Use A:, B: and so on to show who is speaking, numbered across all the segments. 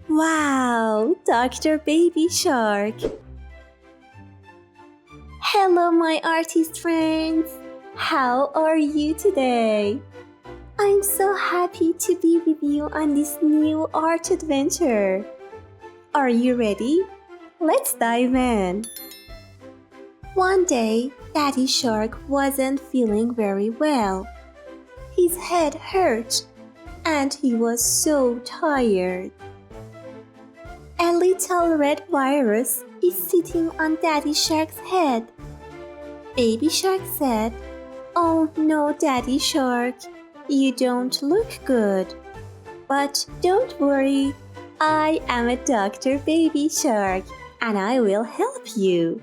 A: Wow, Dr. Baby Shark. Hello, my artist friends. How are you today? I'm so happy to be with you on this new art adventure. Are you ready? Let's dive in. One day, Daddy Shark wasn't feeling very well. His head hurt and he was so tired. A little red virus is sitting on Daddy Shark's head. Baby Shark said, "Oh no, Daddy Shark, you don't look good. But don't worry, I am a doctor, Baby Shark, and I will help you."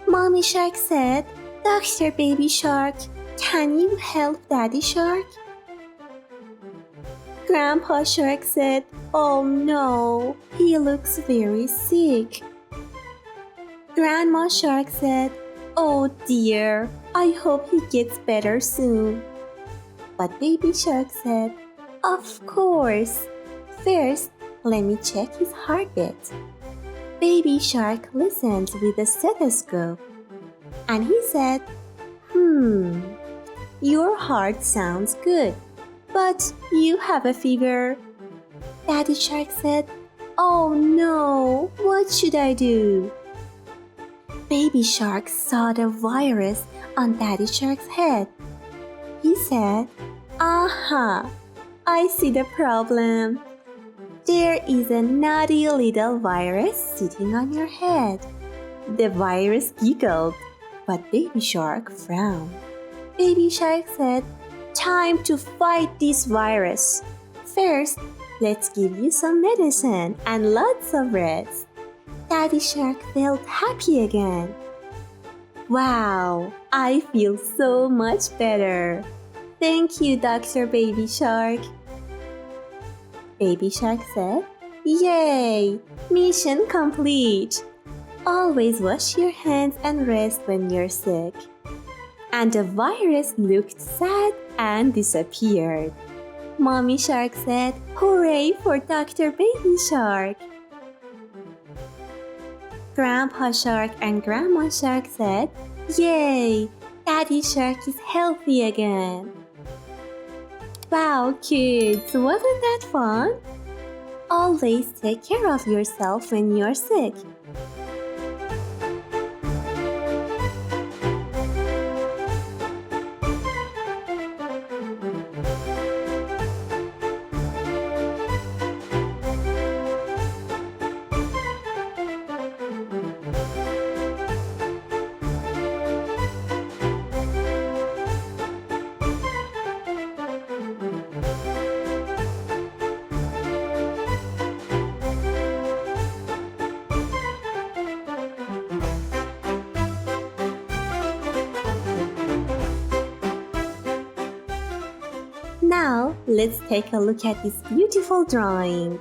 A: Mommy Shark said, "Doctor Baby Shark, can you help Daddy Shark?" Grandpa Shark said, "Oh no, he looks very sick." Grandma Shark said, "Oh dear, I hope he gets better soon." But Baby Shark said, "Of course. First, let me check his heartbeat." Baby Shark listened with a stethoscope, and he said, Your heart sounds good, but you have a fever." Daddy Shark said, "Oh no, what should I do?" Baby Shark saw the virus on Daddy Shark's head. He said, "Aha, I see the problem. There is a naughty little virus sitting on your head." The virus giggled, but Baby Shark frowned. Baby Shark said, "Time to fight this virus. First, let's give you some medicine and lots of rest." Daddy Shark felt happy again. "Wow, I feel so much better. Thank you, Dr. Baby Shark." Baby Shark said, "Yay! Mission complete. Always wash your hands and rest when you're sick." And the virus looked sad and disappeared. Mommy Shark said, "Hooray for Dr. Baby Shark." Grandpa Shark and Grandma Shark said, "Yay! Daddy Shark is healthy again." Wow, kids, wasn't that fun? Always take care of yourself when you're sick. Now, let's take a look at this beautiful drawing.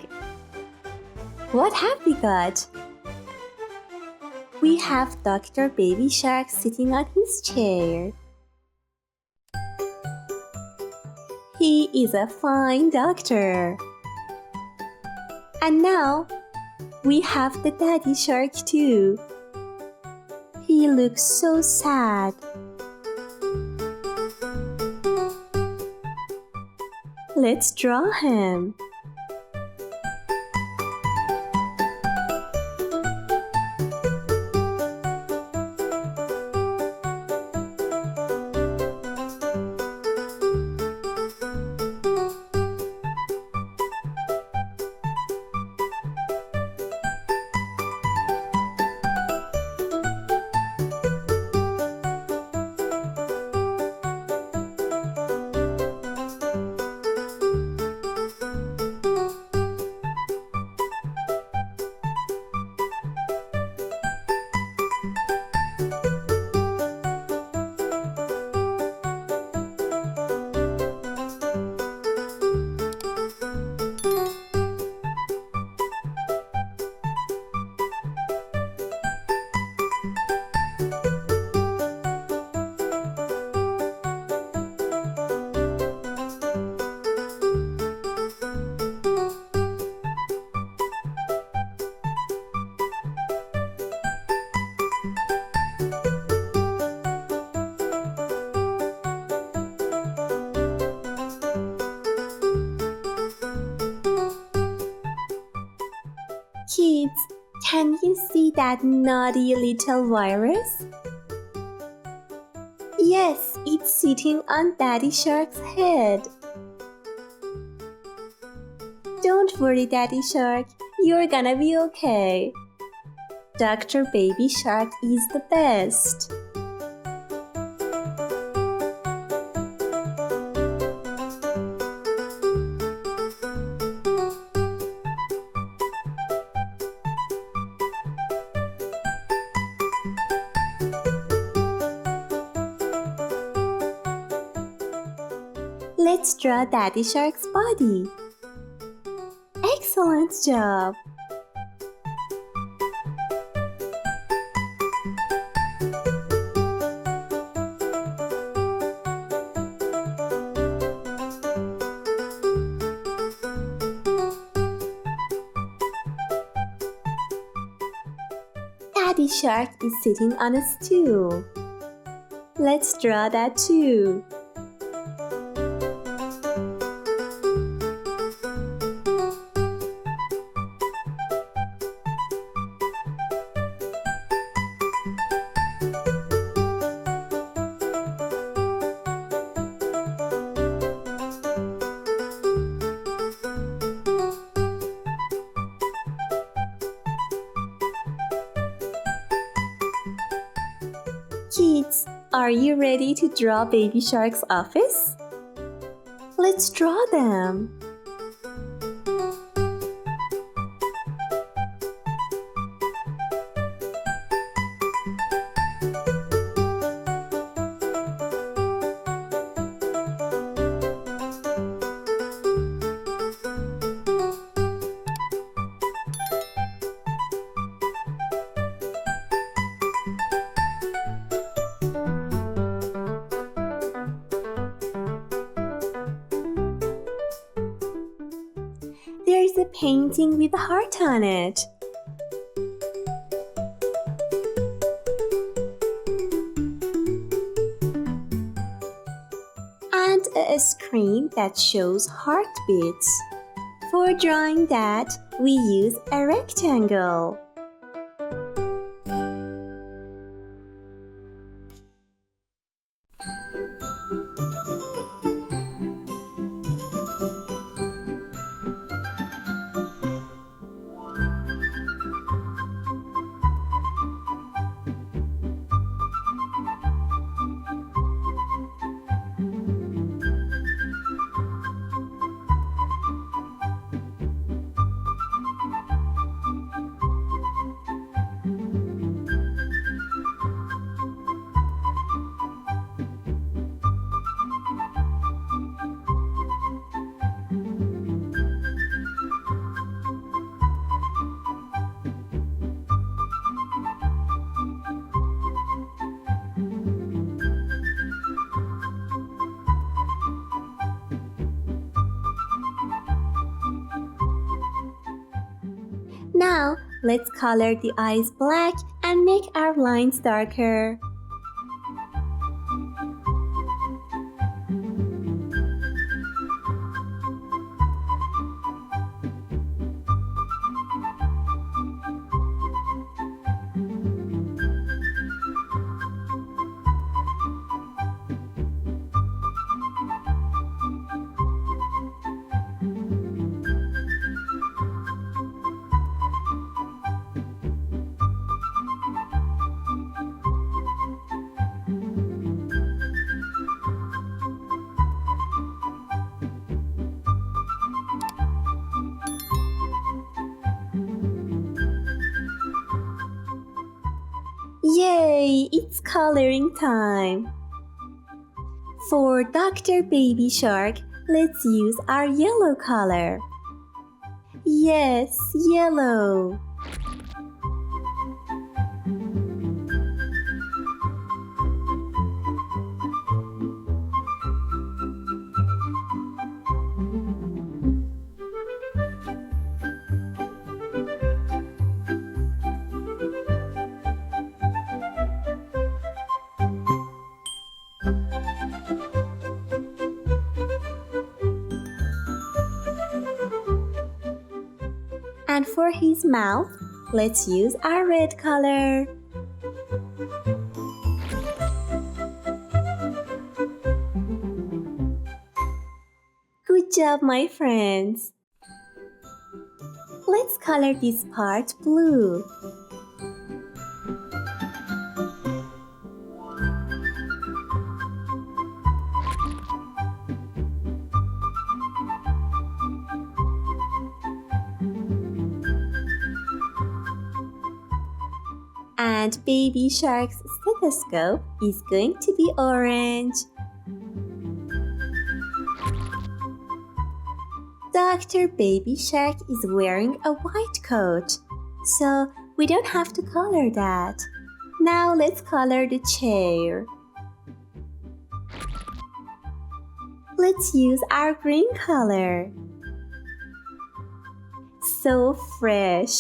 A: What have we got? We have Dr. Baby Shark sitting on his chair. He is a fine doctor. And now, we have the Daddy Shark too. He looks so sad. Let's draw him. Kids, can you see that naughty little virus? Yes, it's sitting on Daddy Shark's head. Don't worry, Daddy Shark, you're gonna be okay. Dr. Baby Shark is the best. Let's draw Daddy Shark's body. Excellent job! Daddy Shark is sitting on a stool. Let's draw that too. Kids, are you ready to draw Baby Shark's office? Let's draw them. There's a painting with a heart on it. And a screen that shows heartbeats. For drawing that, we use a rectangle. Now, let's color the eyes black and make our lines darker. Yay! It's coloring time! For Dr. Baby Shark, let's use our yellow color. Yes, yellow! And for his mouth, let's use our red color. Good job, my friends! Let's color this part blue. And Baby Shark's stethoscope is going to be orange. Dr. Baby Shark is wearing a white coat, so we don't have to color that. Now let's color the chair. Let's use our green color. So fresh!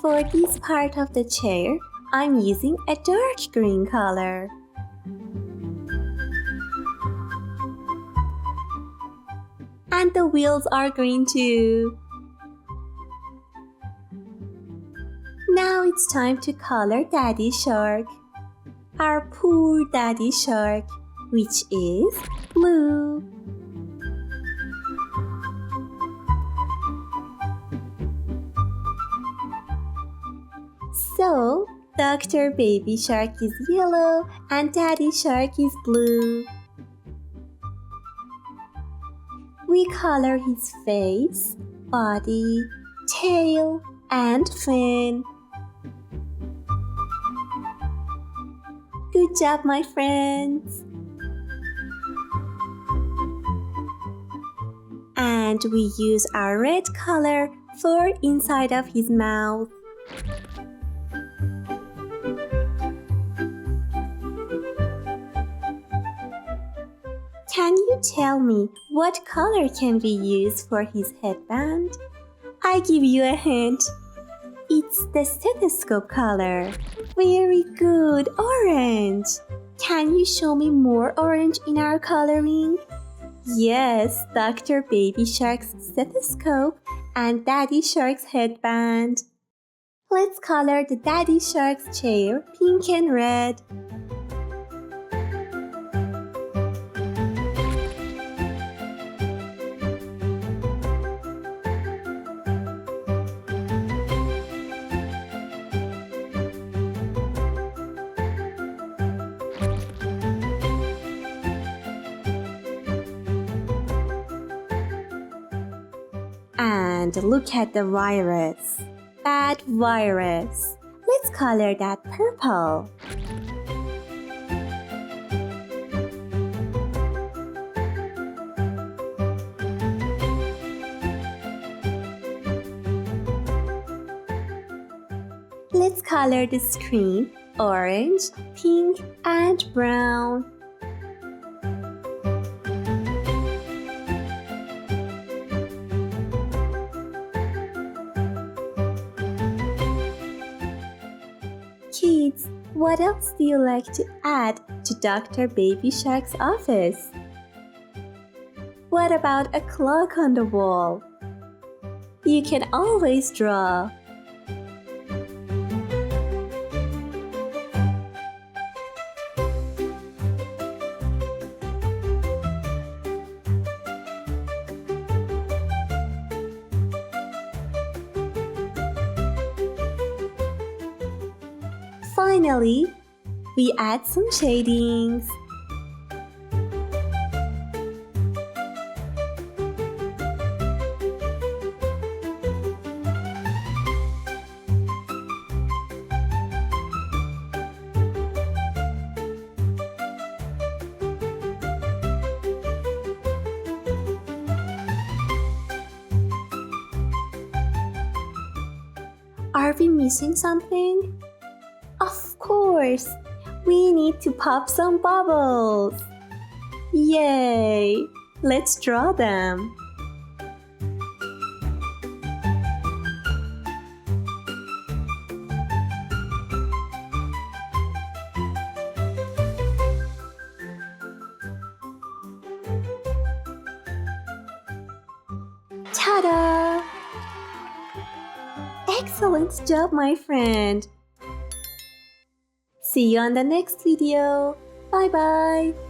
A: For this part of the chair, I'm using a dark green color. And the wheels are green too. Now it's time to color Daddy Shark. Our poor Daddy Shark, which is blue. So, Dr. Baby Shark is yellow and Daddy Shark is blue. We color his face, body, tail, and fin. Good job, my friends! And we use our red color for inside of his mouth. Can you tell me what color can we use for his headband? I give you a hint. It's the stethoscope color. Very good, orange. Can you show me more orange in our coloring? Yes, Dr. Baby Shark's stethoscope and Daddy Shark's headband. Let's color the Daddy Shark's chair pink and red. And look at the virus. Bad virus. Let's color that purple. Let's color the screen orange, pink, and brown. Kids, what else do you like to add to Dr. Baby Shark's office? What about a clock on the wall? You can always draw. Finally, we add some shadings. Are we missing something? Of course! We need to pop some bubbles! Yay! Let's draw them! Excellent job, my friend! See you on the next video. Bye bye!